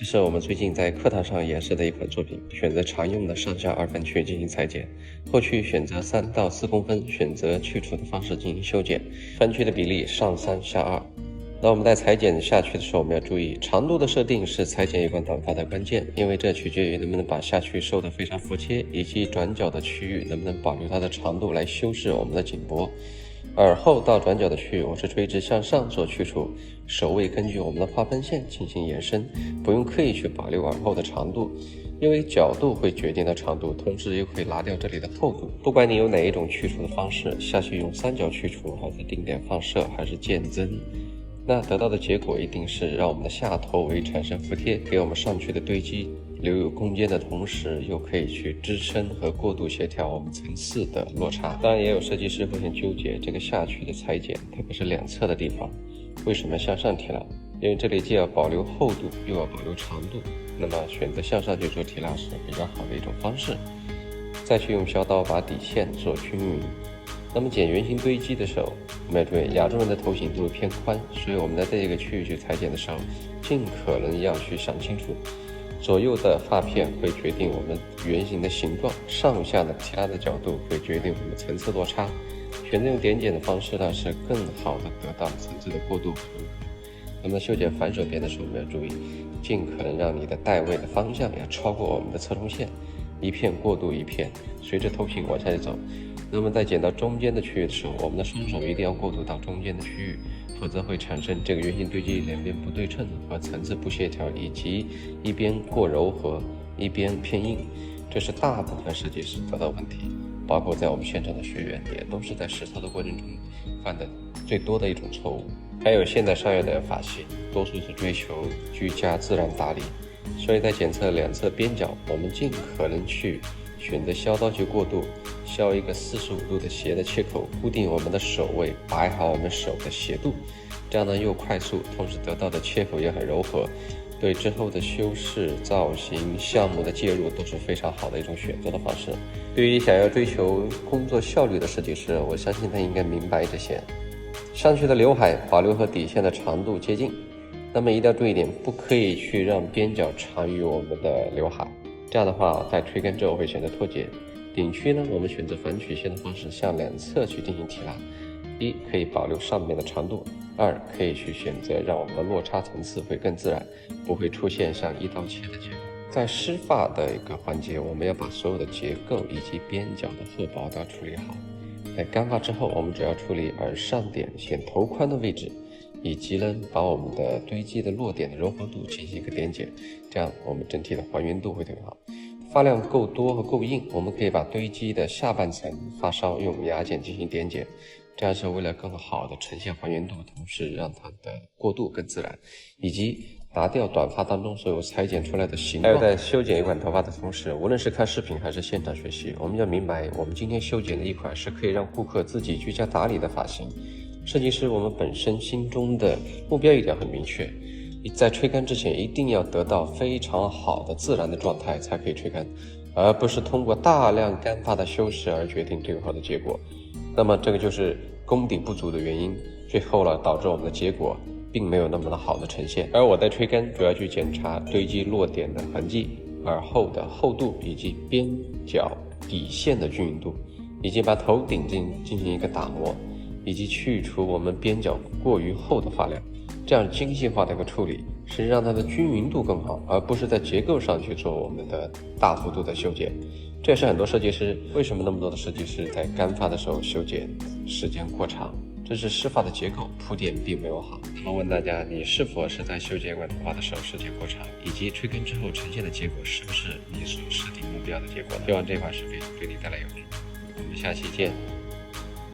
这是我们最近在课堂上演示的一款作品，选择常用的上下二分区进行裁剪，后区选择3到4公分，选择去除的方式进行修剪，分区的比例上3下2。那我们在裁剪下区的时候，我们要注意长度的设定是裁剪有关短发的关键，因为这取决于能不能把下区收得非常服帖，以及转角的区域能不能保留它的长度来修饰我们的颈脖。耳后到转角的区域，我是垂直向上做去除，手位根据我们的划分线进行延伸，不用刻意去保留耳后的长度，因为角度会决定到长度，同时又会拿掉这里的厚度。不管你有哪一种去除的方式，下去用三角去除，还是定点放射，还是渐增，那得到的结果一定是让我们的下头围产生服帖，给我们上去的堆积留有空间的同时，又可以去支撑和过度协调我们层次的落差。当然也有设计师会很纠结这个下区的裁剪，特别是两侧的地方，为什么向上提拉？因为这里既要保留厚度，又要保留长度，那么选择向上去做提拉是比较好的一种方式。再去用削刀把底线做均匀。那么剪圆形堆积的时候，我们要注意亚洲人的头型都会偏宽，所以我们在这个区域去裁剪的时候，尽可能要去想清楚，左右的发片会决定我们圆形的形状，上下的提拉的角度会决定我们层次落差。选择用点剪的方式呢，是更好的得到层次的过渡和融合。那么修剪反手边的时候，我们要注意，尽可能让你的带位的方向要超过我们的侧重线，一片过渡一片，随着头型往下走。那么在剪到中间的区域的时候，我们的双手一定要过渡到中间的区域，否则会产生这个圆形堆积两边不对称和层次不协调，以及一边过柔和一边偏硬，这是大部分设计师得到问题，包括在我们现场的学员也都是在实操的过程中犯的最多的一种错误。还有现代商业的发型，多数是追求居家自然打理，所以在检测两侧边角，我们尽可能去选择削刀去过渡，削一个45度的斜的切口，固定我们的手位，摆好我们手的斜度，这样呢又快速，同时得到的切口也很柔和，对之后的修饰、造型、项目的介入都是非常好的一种选择的方式。对于想要追求工作效率的设计师，我相信他应该明白这些。上去的刘海保留和底线的长度接近，那么一定要注意一点，不可以去让边角长于我们的刘海，这样的话在吹干之后会选择脱节。顶区呢，我们选择反曲线的方式向两侧去进行提拉，一可以保留上面的长度，二可以去选择让我们的落差层次会更自然，不会出现像一刀切的结果。在湿发的一个环节，我们要把所有的结构以及边角的厚薄都要处理好。在干发之后，我们主要处理耳上点显头宽的位置，以及呢把我们的堆积的落点的柔和度进行一个点剪，这样我们整体的还原度会特别好。发量够多和够硬，我们可以把堆积的下半层发梢用牙剪进行点剪，这样是为了更好的呈现还原度，同时让它的过渡更自然，以及拿掉短发当中所有裁剪出来的形状。还有在修剪一款头发的同时，无论是看视频还是现场学习，我们要明白，我们今天修剪的一款是可以让顾客自己居家打理的发型。设计师我们本身心中的目标一定要很明确，在吹干之前一定要得到非常好的自然的状态才可以吹干，而不是通过大量干发的修饰而决定最后的结果。那么这个就是功底不足的原因，最后呢导致我们的结果并没有那么的好的呈现。而我在吹干主要去检查堆积落点的痕迹、耳后的厚度以及边角底线的均匀度，以及把头顶进行一个打磨，以及去除我们边角过于厚的发量。这样精细化的一个处理是让它的均匀度更好，而不是在结构上去做我们的大幅度的修剪。这也是很多设计师为什么那么多的设计师在干发的时候修剪时间过长，这是湿发的结构铺垫并没有好。那么问大家，你是否是在修剪一管头发的时候时间过长，以及吹干之后呈现的结果是不是你所设定目标的结果呢？希望这款视频对你带来有益，我们下期见。